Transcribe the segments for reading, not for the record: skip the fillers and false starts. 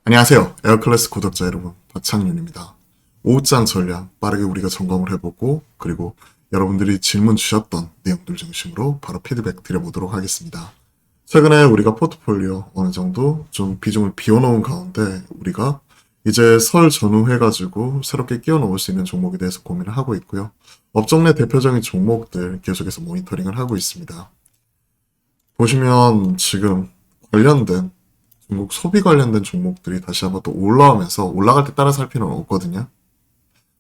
안녕하세요. 에어클래스 구독자 여러분, 박창윤입니다. 5장 전략 빠르게 우리가 점검을 해보고, 그리고 여러분들이 질문 주셨던 내용들 중심으로 바로 피드백 드려보도록 하겠습니다. 최근에 우리가 포트폴리오 어느 정도 좀 비중을 비워놓은 가운데 우리가 이제 설 전후해가지고 새롭게 끼워 넣을 수 있는 종목에 대해서 고민을 하고 있고요. 업종 내 대표적인 종목들 계속해서 모니터링을 하고 있습니다. 보시면 지금 관련된 중국 소비 관련된 종목들이 다시 한번 또 올라오면서 올라갈 때 따라 살 필요는 없거든요.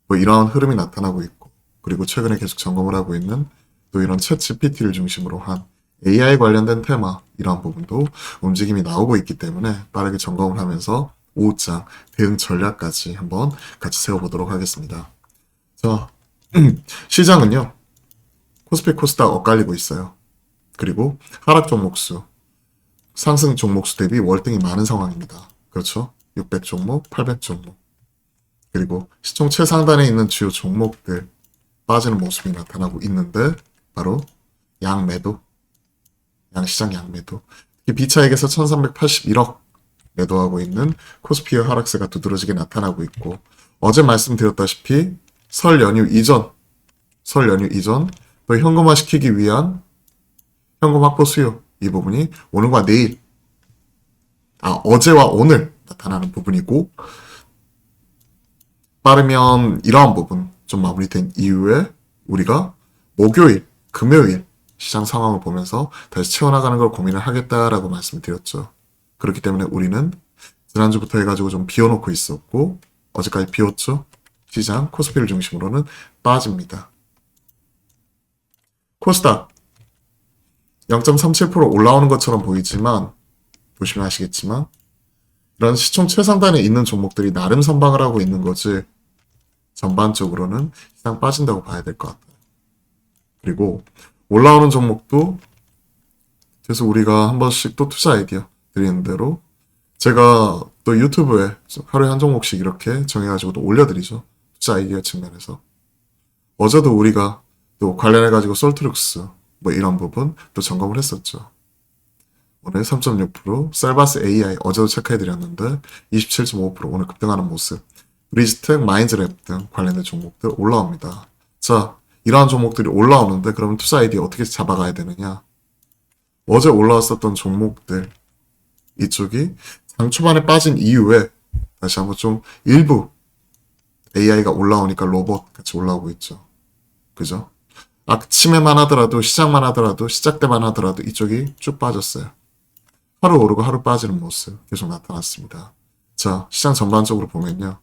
뭐 이러한 흐름이 나타나고 있고, 그리고 최근에 계속 점검을 하고 있는 또 이런 챗 GPT를 중심으로 한 AI 관련된 테마, 이러한 부분도 움직임이 나오고 있기 때문에 빠르게 점검을 하면서 5장 대응 전략까지 한번 같이 세워보도록 하겠습니다. 자, 시장은요, 코스피 코스닥 엇갈리고 있어요. 그리고 하락 종목수, 상승 종목수 대비 월등히 많은 상황입니다. 그렇죠? 600 종목, 800 종목. 그리고 시총 최상단에 있는 주요 종목들 빠지는 모습이 나타나고 있는데 바로 양매도, 양시장 양매도. 특히 비차익에서 1381억 매도하고 있는 코스피의 하락세가 두드러지게 나타나고 있고, 어제 말씀드렸다시피 설 연휴 이전 또 현금화시키기 위한 현금 확보 수요, 이 부분이 오늘과 내일, 어제와 오늘 나타나는 부분이고, 빠르면 이러한 부분 좀 마무리된 이후에 우리가 목요일, 금요일 시장 상황을 보면서 다시 채워나가는 걸 고민을 하겠다라고 말씀드렸죠. 그렇기 때문에 우리는 지난주부터 해가지고 좀 비워놓고 있었고, 어제까지 비웠죠. 시장 코스피를 중심으로는 빠집니다. 코스닥 0.37% 올라오는 것처럼 보이지만, 보시면 아시겠지만 이런 시총 최상단에 있는 종목들이 나름 선방을 하고 있는 거지, 전반적으로는 시장 빠진다고 봐야 될 것 같아요. 그리고 올라오는 종목도 계속 우리가 한 번씩 또 투자 아이디어 드리는 대로 제가 또 유튜브에 하루에 한 종목씩 이렇게 정해가지고 또 올려드리죠. 투자 아이디어 측면에서. 어제도 우리가 또 관련해가지고 솔트룩스 뭐 이런 부분 또 점검을 했었죠. 오늘 3.6%, 셀바스 AI 어제도 체크해드렸는데 27.5% 오늘 급등하는 모습, 브리지텍, 마인즈랩 등 관련된 종목들 올라옵니다. 자, 이러한 종목들이 올라오는데 그러면 투자 아이디어 어떻게 잡아가야 되느냐? 어제 올라왔었던 종목들, 이쪽이 장 초반에 빠진 이후에 다시 한번 좀 일부 AI가 올라오니까 로봇 같이 올라오고 있죠. 그죠? 아침에만 하더라도, 시작만 하더라도, 시작 때만 하더라도 이쪽이 쭉 빠졌어요. 하루 오르고 하루 빠지는 모습 계속 나타났습니다. 자, 시장 전반적으로 보면요.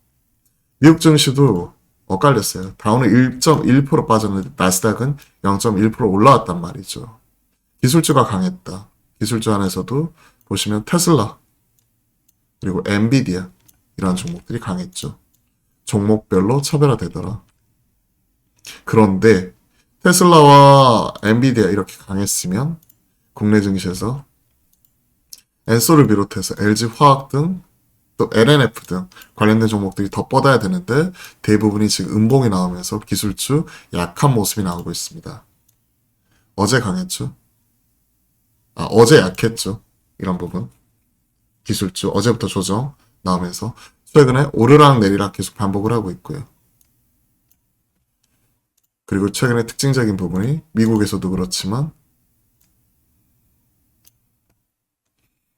미국 증시도 엇갈렸어요. 다우는 1.1% 빠졌는데 나스닥은 0.1% 올라왔단 말이죠. 기술주가 강했다. 기술주 안에서도 보시면 테슬라, 그리고 엔비디아 이런 종목들이 강했죠. 종목별로 차별화되더라. 그런데 테슬라와 엔비디아 이렇게 강했으면 국내 증시에서 엔솔을 비롯해서 LG화학 등 또 LNF 등 관련된 종목들이 더 뻗어야 되는데 대부분이 지금 음봉이 나오면서 기술주 약한 모습이 나오고 있습니다. 어제 강했죠. 어제 약했죠. 이런 부분. 기술주 어제부터 조정 나오면서 최근에 오르락 내리락 계속 반복을 하고 있고요. 그리고 최근에 특징적인 부분이 미국에서도 그렇지만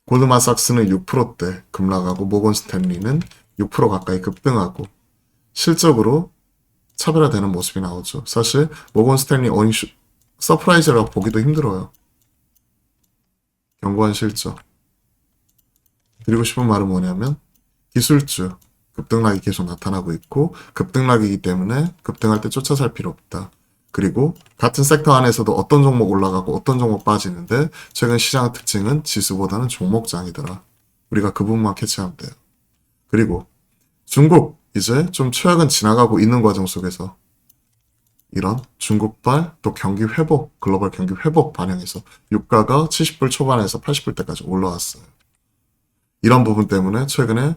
골드만삭스는 6%대 급락하고 모건스탠리는 6% 가까이 급등하고 실적으로 차별화되는 모습이 나오죠. 사실 모건스탠리 어닝 서프라이즈라고 보기도 힘들어요. 견고한 실적. 드리고 싶은 말은 뭐냐면 기술주 급등락이 계속 나타나고 있고, 급등락이기 때문에 급등할 때 쫓아 살 필요 없다. 그리고 같은 섹터 안에서도 어떤 종목 올라가고 어떤 종목 빠지는데 최근 시장의 특징은 지수보다는 종목장이더라. 우리가 그 부분만 캐치하면 돼요. 그리고 중국 이제 좀 최악은 지나가고 있는 과정 속에서 이런 중국발 또 경기 회복, 글로벌 경기 회복 반영해서 유가가 70불 초반에서 80불대까지 올라왔어요. 이런 부분 때문에 최근에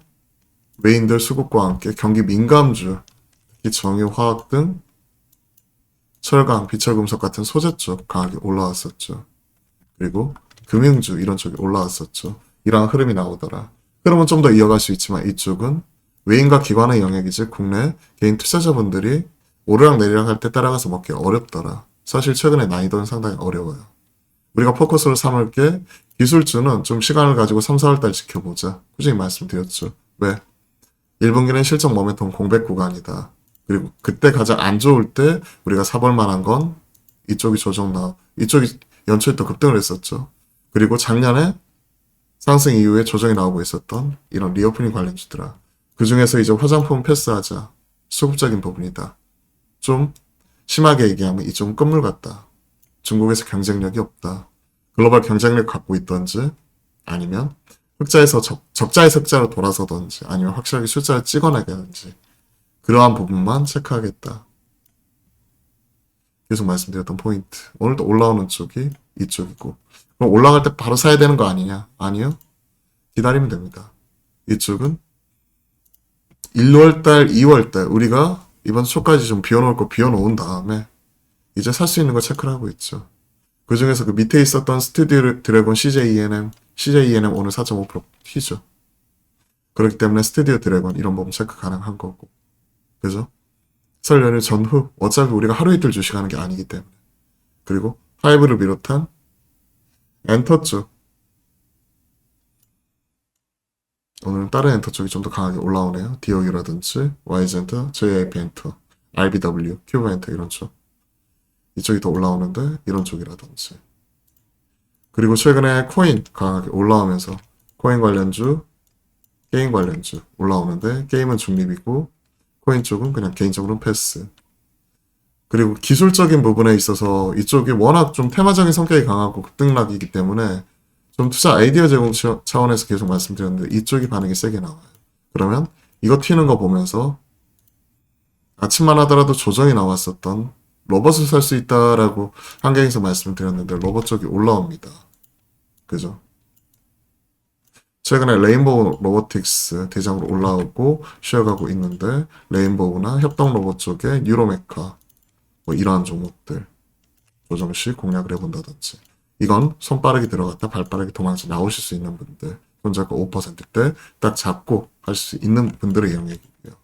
외인들 수급과 함께 경기 민감주, 특히 정유, 화학 등 철강, 비철금속 같은 소재 쪽 강하게 올라왔었죠. 그리고 금융주 이런 쪽이 올라왔었죠. 이러한 흐름이 나오더라. 흐름은 좀 더 이어갈 수 있지만 이쪽은 외인과 기관의 영역이지 국내 개인 투자자분들이 오르락 내리락 할 때 따라가서 먹기 어렵더라. 사실 최근에 난이도는 상당히 어려워요. 우리가 포커스를 삼을 게 기술주는 좀 시간을 가지고 3, 4월달 지켜보자. 꾸준히 말씀드렸죠. 왜? 1분기는 실적 모멘텀 공백 구간이다. 그리고 그때 가장 안 좋을 때 우리가 사볼 만한 건 이쪽이 이쪽이 연초에 또 급등을 했었죠. 그리고 작년에 상승 이후에 조정이 나오고 있었던 이런 리오프닝 관련주더라. 그 중에서 이제 화장품 패스하자. 수급적인 부분이다. 좀 심하게 얘기하면 이쪽은 끝물 같다. 중국에서 경쟁력이 없다. 글로벌 경쟁력 갖고 있던지 아니면 흑자에서 적자에서 흑자로 돌아서던지 아니면 확실하게 숫자를 찍어내겠는지 그러한 부분만 체크하겠다. 계속 말씀드렸던 포인트. 오늘도 올라오는 쪽이 이쪽이고 그럼 올라갈 때 바로 사야 되는 거 아니냐? 아니요. 기다리면 됩니다. 이쪽은 1월달, 2월달 우리가 이번 초까지 좀 비워놓을 거 비워놓은 다음에 이제 살 수 있는 거 체크를 하고 있죠. 그 중에서 그 밑에 있었던 스튜디오 드래곤 CJENM 오늘 4.5% 튀죠. 그렇기 때문에 스튜디오 드래곤 이런 부분 체크 가능한 거고. 그죠? 설 연휴 전후 어차피 우리가 하루 이틀 주식하는 게 아니기 때문에. 그리고 하이브를 비롯한 엔터 쪽. 오늘은 다른 엔터 쪽이 좀 더 강하게 올라오네요. DOU라든지 YZ엔터, JIP엔터, RBW, 큐브엔터 이런 쪽. 이쪽이 더 올라오는데 이런 쪽이라든지. 그리고 최근에 코인 강하게 올라오면서 코인 관련주, 게임 관련주 올라오는데 게임은 중립이고 코인 쪽은 그냥 개인적으로는 패스. 그리고 기술적인 부분에 있어서 이쪽이 워낙 좀 테마적인 성격이 강하고 급등락이기 때문에 좀 투자 아이디어 제공 차원에서 계속 말씀드렸는데 이쪽이 반응이 세게 나와요. 그러면 이거 튀는 거 보면서 아침만 하더라도 조정이 나왔었던 로봇을 살 수 있다라고 한경에서 말씀드렸는데 로봇 쪽이 올라옵니다. 그죠? 최근에 레인보우 로보틱스 대장으로 올라오고 쉬어가고 있는데 레인보우나 협동 로봇 쪽에 뉴로메카 뭐 이러한 종목들 조정시 공략을 해본다든지 이건 손 빠르게 들어갔다 발 빠르게 도망쳐 나오실 수 있는 분들 손절가 5%대 딱 잡고 할 수 있는 분들의 영역이고요.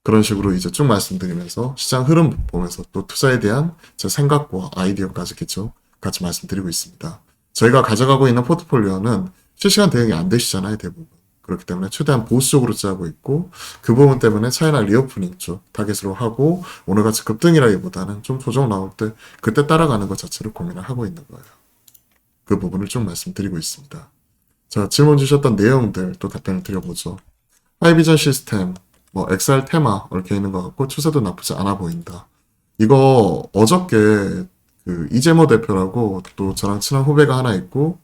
그런 식으로 이제 쭉 말씀드리면서 시장 흐름 보면서 또 투자에 대한 제 생각과 아이디어까지 같이 말씀드리고 있습니다. 저희가 가져가고 있는 포트폴리오는 실시간 대응이 안 되시잖아요, 대부분. 그렇기 때문에 최대한 보수적으로 짜고 있고 그 부분 때문에 차이나 리오프닝 쪽 타겟으로 하고 오늘같이 급등이라기보다는 좀 조정 나올 때 그때 따라가는 것 자체를 고민을 하고 있는 거예요. 그 부분을 좀 말씀드리고 있습니다. 자, 질문 주셨던 내용들 또 답변을 드려보죠. 하이비전 시스템, 뭐 XR 테마 얽혀 있는 것 같고 추세도 나쁘지 않아 보인다. 이거 어저께 그 이재모 대표라고 또 저랑 친한 후배가 하나 있고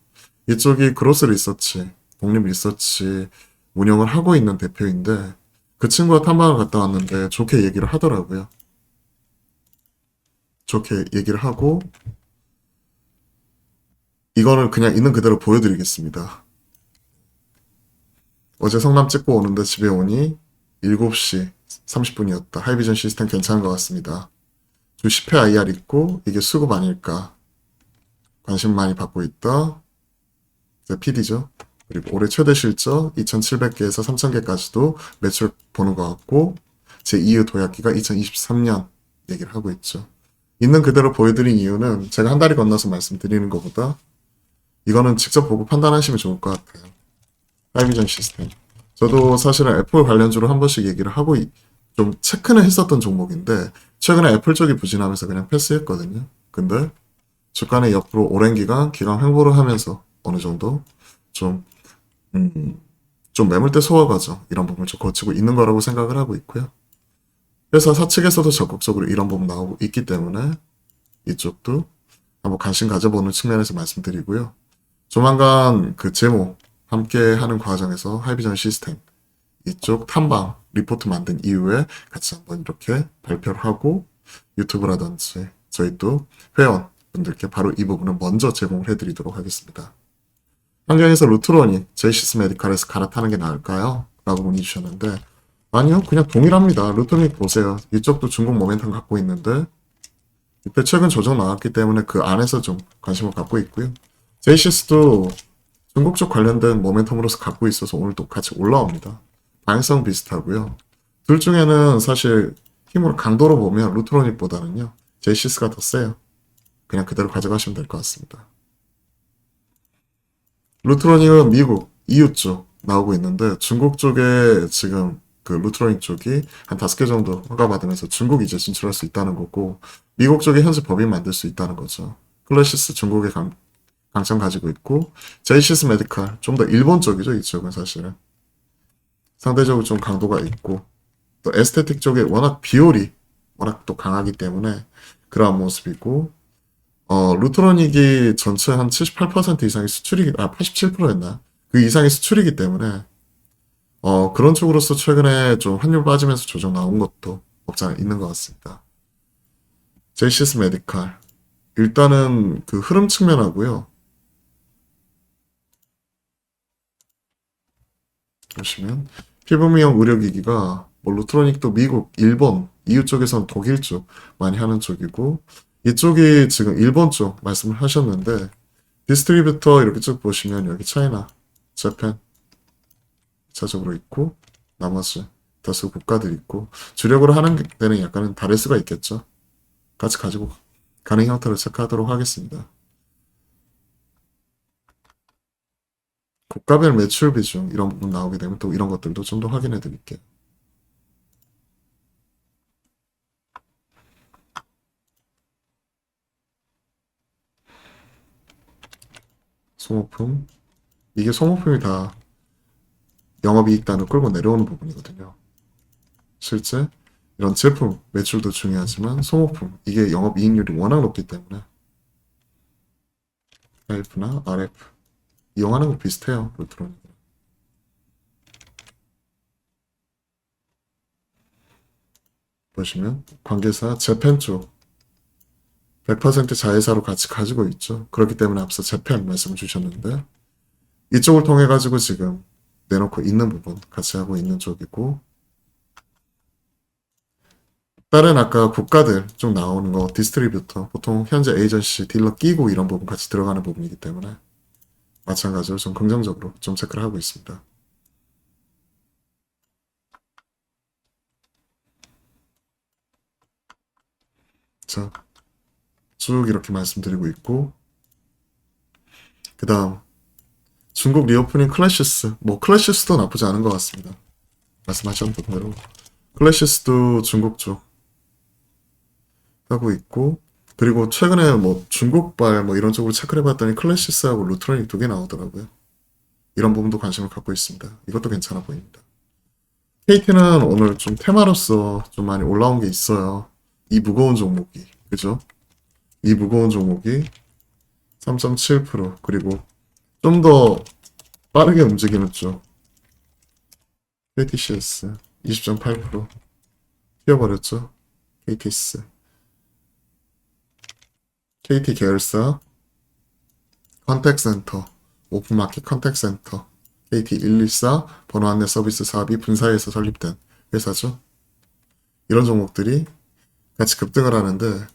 이쪽이 그로스 리서치, 독립 리서치 운영을 하고 있는 대표인데 그 친구가 탐방을 갔다 왔는데 좋게 얘기를 하더라고요. 좋게 얘기를 하고 이거는 그냥 있는 그대로 보여드리겠습니다. 어제 성남 찍고 오는데 집에 오니 7시 30분이었다. 하이비전 시스템 괜찮은 것 같습니다. 주 10회 IR 있고 이게 수급 아닐까. 관심 많이 받고 있다. 이제 PD죠. 그리고 올해 최대 실적 2,700개에서 3,000개까지도 매출 보는 것 같고 제 2의 도약기가 2023년 얘기를 하고 있죠. 있는 그대로 보여드린 이유는 제가 한 다리 건너서 말씀드리는 것보다 이거는 직접 보고 판단하시면 좋을 것 같아요. 하이비전 시스템. 저도 사실은 애플 관련주로 한 번씩 얘기를 하고 좀 체크는 했었던 종목인데 최근에 애플 쪽이 부진하면서 그냥 패스했거든요. 근데 주가는 옆으로 오랜 기간 횡보를 하면서 어느 정도 좀 매물대 소화 과정 이런 부분을 좀 거치고 있는 거라고 생각을 하고 있고요. 회사 사측에서도 적극적으로 이런 부분 나오고 있기 때문에 이쪽도 한번 관심 가져보는 측면에서 말씀드리고요. 조만간 그 제목 함께 하는 과정에서 하이비전 시스템 이쪽 탐방 리포트 만든 이후에 같이 한번 이렇게 발표를 하고 유튜브라든지 저희 또 회원분들께 바로 이 부분을 먼저 제공을 해드리도록 하겠습니다. 환경에서 루트론이 제이시스 메디칼에서 갈아타는 게 나을까요? 라고 문의 주셨는데 아니요, 그냥 동일합니다. 루토닉 보세요. 이쪽도 중국 모멘텀 갖고 있는데 이때 최근 조정 나왔기 때문에 그 안에서 좀 관심을 갖고 있고요. 제이시스도 중국 쪽 관련된 모멘텀으로서 갖고 있어서 오늘 또 같이 올라옵니다. 방향성 비슷하고요. 둘 중에는 사실 힘으로 강도로 보면 루트로닉보다는요. 제이시스가 더 세요. 그냥 그대로 가져가시면 될 것 같습니다. 루트로닉은 미국, EU 쪽 나오고 있는데 중국 쪽에 지금 그 루트로닉 쪽이 한 5개 정도 허가받으면서 중국 이제 진출할 수 있다는 거고 미국 쪽에 현재 법인 만들 수 있다는 거죠. 클래시스 중국에 강점 가지고 있고 제이시스 메디칼 좀 더 일본 쪽이죠. 이쪽은 사실은 상대적으로 좀 강도가 있고 또 에스테틱 쪽에 워낙 비율이 워낙 또 강하기 때문에 그러한 모습이고 루트로닉이 전체 한 78% 이상이 수출이기 87%였나 그 이상이 수출이기 때문에 그런 쪽으로서 최근에 좀 환율 빠지면서 조정 나온 것도 없지 않아 있는 것 같습니다. 제이시스 메디칼 일단은 그 흐름 측면하고요. 보시면 피부 미용 의료기기가 뭐 루트로닉도 미국, 일본, EU 쪽에서는 독일 쪽 많이 하는 쪽이고 이쪽이 지금 일본 쪽 말씀을 하셨는데 디스트리뷰터 이렇게 쭉 보시면 여기 차이나, 재팬 2차적으로 있고 나머지 다수 국가들 있고 주력으로 하는 데는 약간은 다를 수가 있겠죠. 같이 가지고 가는 형태로 체크하도록 하겠습니다. 국가별 매출 비중 이런 부분 나오게 되면 또 이런 것들도 좀 더 확인해 드릴게요. 소모품 이게 소모품이 다 영업이익단을 끌고 내려오는 부분이거든요. 실제 이런 제품 매출도 중요하지만 소모품 이게 영업이익률이 워낙 높기 때문에 RF나 RF 이용하는 거 비슷해요. 루트로닉 보시면 관계사 재팬 쪽 100% 자회사로 같이 가지고 있죠. 그렇기 때문에 앞서 재팬 말씀 주셨는데 이쪽을 통해 가지고 지금 내놓고 있는 부분 같이 하고 있는 쪽이고 다른 아까 국가들 좀 나오는 거 디스트리뷰터 보통 현재 에이전시 딜러 끼고 이런 부분 같이 들어가는 부분이기 때문에 마찬가지로 좀 긍정적으로 좀 체크를 하고 있습니다. 자, 쭉 이렇게 말씀드리고 있고 그 다음 중국 리오프닝 클래시스 뭐 클래시스도 나쁘지 않은 것 같습니다. 말씀하셨던 대로 클래시스도 중국 쪽 하고 있고 그리고 최근에 뭐 중국발 뭐 이런 쪽으로 체크를 해봤더니 클래시스하고 루트로닉 두 개 나오더라고요. 이런 부분도 관심을 갖고 있습니다. 이것도 괜찮아 보입니다. KT는 오늘 좀 테마로서 좀 많이 올라온 게 있어요. 이 무거운 종목이 그죠? 이 무거운 종목이 3.7% 그리고 좀 더 빠르게 움직이는 쪽 KTCS 20.8% 튀어버렸죠? KTS KT 계열사 컨택센터 오픈마켓 컨택센터 KT114 번호 안내 서비스 사업이 분사해서 설립된 회사죠. 이런 종목들이 같이 급등을 하는데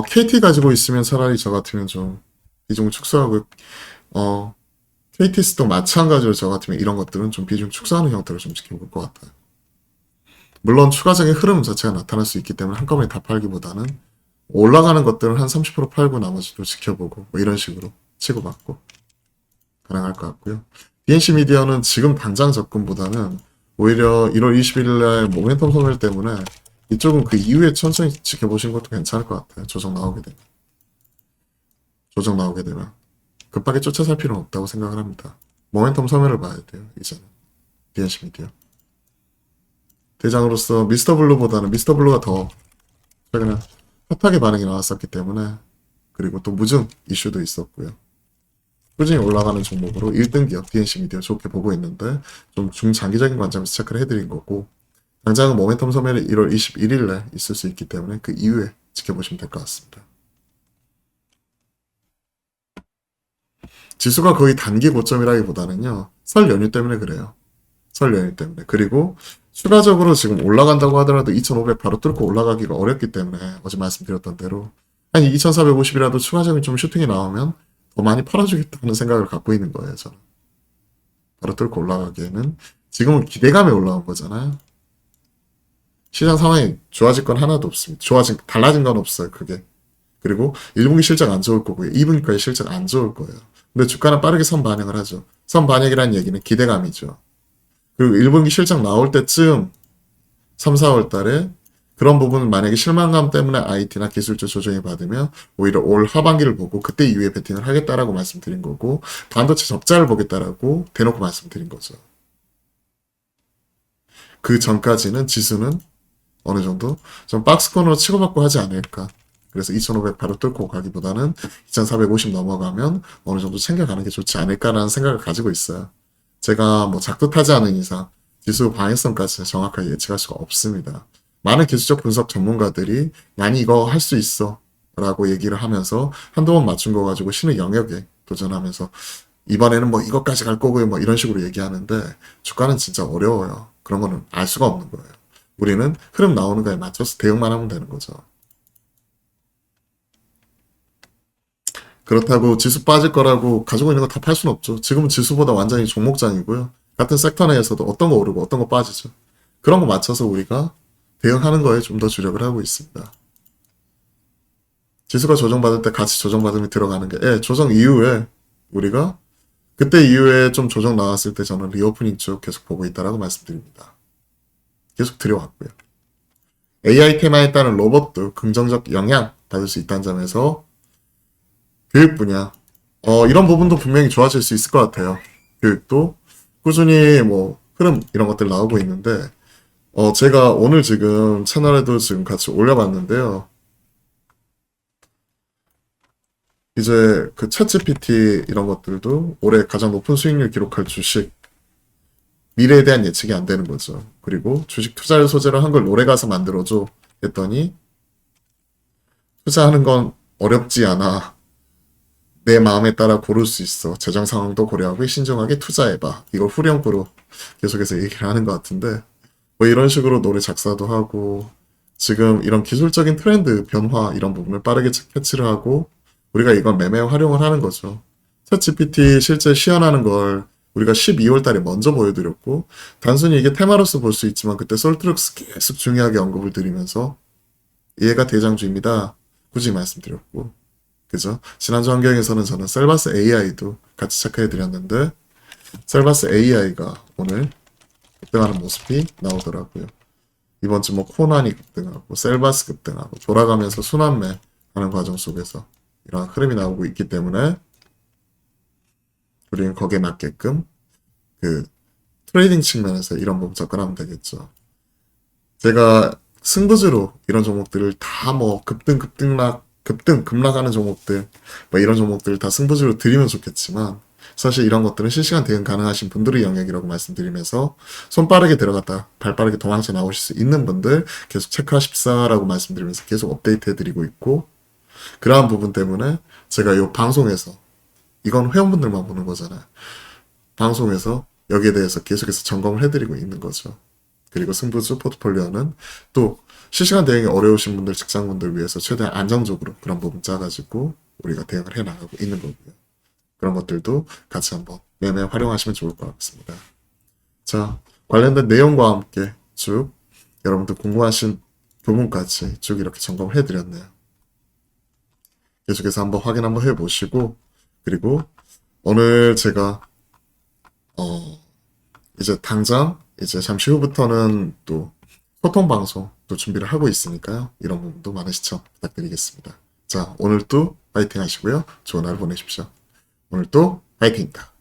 KT 가지고 있으면 차라리 저 같으면 좀 비중 축소하고 KTS도 마찬가지로 저 같으면 이런 것들은 좀 비중 축소하는 형태로 좀 지켜볼 것 같아요. 물론 추가적인 흐름 자체가 나타날 수 있기 때문에 한꺼번에 다 팔기보다는 올라가는 것들은 한 30% 팔고 나머지도 지켜보고 뭐 이런 식으로 치고받고 가능할 것 같고요. BNC 미디어는 지금 당장 접근보다는 오히려 1월 21일 날 모멘텀 소멸 때문에 이쪽은 그 이후에 천천히 지켜보신 것도 괜찮을 것 같아요. 조정 나오게 되면. 조정 나오게 되면. 급하게 쫓아살 필요는 없다고 생각을 합니다. 모멘텀 소멸을 봐야 돼요. 이제는. BNC 미디어. 대장으로서 미스터 블루보다는 미스터 블루가 더 최근에 핫하게 반응이 나왔었기 때문에 그리고 또 무증 이슈도 있었고요. 꾸준히 올라가는 종목으로 1등 기업 BNC 미디어 좋게 보고 있는데 좀 중장기적인 관점에서 체크를 해드린 거고 당장은 모멘텀 소멸이 1월 21일에 있을 수 있기 때문에 그 이후에 지켜보시면 될 것 같습니다. 지수가 거의 단기 고점이라기보다는요. 설 연휴 때문에 그래요. 설 연휴 때문에. 그리고 추가적으로 지금 올라간다고 하더라도 2,500 바로 뚫고 올라가기가 어렵기 때문에 어제 말씀드렸던 대로 한 2,450이라도 추가적인 좀 슈팅이 나오면 더 많이 팔아주겠다는 생각을 갖고 있는 거예요, 저는. 바로 뚫고 올라가기에는 지금은 기대감에 올라온 거잖아요. 시장 상황이 좋아질 건 하나도 없습니다. 달라진 건 없어요, 그게. 그리고 1분기 실적 안 좋을 거고요. 2분기까지 실적 안 좋을 거예요. 근데 주가는 빠르게 선 반영을 하죠. 선 반영이라는 얘기는 기대감이죠. 그리고 1분기 실적 나올 때쯤 3, 4월 달에 그런 부분은 만약에 실망감 때문에 IT나 기술적 조정이 받으면 오히려 올 하반기를 보고 그때 이후에 베팅을 하겠다라고 말씀드린 거고 반도체 적자를 보겠다라고 대놓고 말씀드린 거죠. 그 전까지는 지수는 어느 정도 좀 박스권으로 치고받고 하지 않을까. 그래서 2,500 바로 뚫고 가기보다는 2,450 넘어가면 어느 정도 챙겨가는 게 좋지 않을까라는 생각을 가지고 있어요. 제가 뭐 작두타지 않은 이상 지수 방향성까지 정확하게 예측할 수가 없습니다. 많은 기술적 분석 전문가들이 많이 이거 할 수 있어 라고 얘기를 하면서 한두 번 맞춘 거 가지고 신의 영역에 도전하면서 이번에는 뭐 이것까지 갈 거고요 뭐 이런 식으로 얘기하는데 주가는 진짜 어려워요. 그런 거는 알 수가 없는 거예요. 우리는 흐름 나오는 거에 맞춰서 대응만 하면 되는 거죠. 그렇다고 지수 빠질 거라고 가지고 있는 거 다 팔 수는 없죠. 지금은 지수보다 완전히 종목장이고요. 같은 섹터 내에서도 어떤 거 오르고 어떤 거 빠지죠. 그런 거 맞춰서 우리가 대응하는 거에 좀 더 주력을 하고 있습니다. 지수가 조정받을 때 같이 조정받으면 들어가는 게, 조정 이후에 우리가 그때 이후에 좀 조정 나왔을 때 저는 리오프닝 쪽 계속 보고 있다라고 말씀드립니다. 계속 들여왔고요. AI 테마에 따른 로봇도 긍정적 영향 받을 수 있다는 점에서 교육 분야, 이런 부분도 분명히 좋아질 수 있을 것 같아요. 교육도 꾸준히 뭐 흐름 이런 것들 나오고 있는데, 제가 오늘 지금 채널에도 지금 같이 올려봤는데요. 이제 그 챗GPT 이런 것들도 올해 가장 높은 수익률 기록할 주식, 미래에 대한 예측이 안 되는 거죠. 그리고 주식 투자를 소재로 한 걸 노래 가사 만들어줘 했더니 투자하는 건 어렵지 않아. 내 마음에 따라 고를 수 있어. 재정 상황도 고려하고 신중하게 투자해봐. 이걸 후렴구로 계속해서 얘기를 하는 것 같은데 뭐 이런 식으로 노래 작사도 하고 지금 이런 기술적인 트렌드 변화 이런 부분을 빠르게 캐치를 하고 우리가 이걸 매매 활용을 하는 거죠. 챗GPT 실제 시연하는 걸 우리가 12월 달에 먼저 보여드렸고 단순히 이게 테마로서 볼 수 있지만 그때 솔트룩스 계속 중요하게 언급을 드리면서 얘가 대장주입니다. 굳이 말씀드렸고 그죠? 지난주 환경에서는 저는 셀바스 AI도 같이 체크해드렸는데 셀바스 AI가 오늘 급등하는 모습이 나오더라고요. 이번 주 뭐 코난이 급등하고 셀바스 급등하고 돌아가면서 순환매 하는 과정 속에서 이런 흐름이 나오고 있기 때문에 우리는 거기에 맞게끔 그 트레이딩 측면에서 이런 부분 접근하면 되겠죠. 제가 승부주로 이런 종목들을 다 뭐 급락하는 종목들 뭐 이런 종목들을 다 승부주로 드리면 좋겠지만 사실 이런 것들은 실시간 대응 가능하신 분들의 영역이라고 말씀드리면서 손 빠르게 들어갔다 발 빠르게 도망쳐 나오실 수 있는 분들 계속 체크하십사라고 말씀드리면서 계속 업데이트 해드리고 있고 그러한 부분 때문에 제가 이 방송에서 이건 회원분들만 보는 거잖아요. 방송에서 여기에 대해서 계속해서 점검을 해드리고 있는 거죠. 그리고 승부주 포트폴리오는 또 실시간 대응이 어려우신 분들, 직장분들 위해서 최대한 안정적으로 그런 부분 짜가지고 우리가 대응을 해나가고 있는 거고요. 그런 것들도 같이 한번 매매 활용하시면 좋을 것 같습니다. 자, 관련된 내용과 함께 쭉 여러분들 궁금하신 부분까지 쭉 이렇게 점검을 해드렸네요. 계속해서 한번 확인 한번 해보시고 그리고 오늘 제가 이제 당장 이제 잠시 후부터는 또 소통 방송 또 준비를 하고 있으니까요. 이런 부분도 많은 시청 부탁드리겠습니다. 자, 오늘도 파이팅 하시고요. 좋은 하루 보내십시오. 오늘도 파이팅입니다.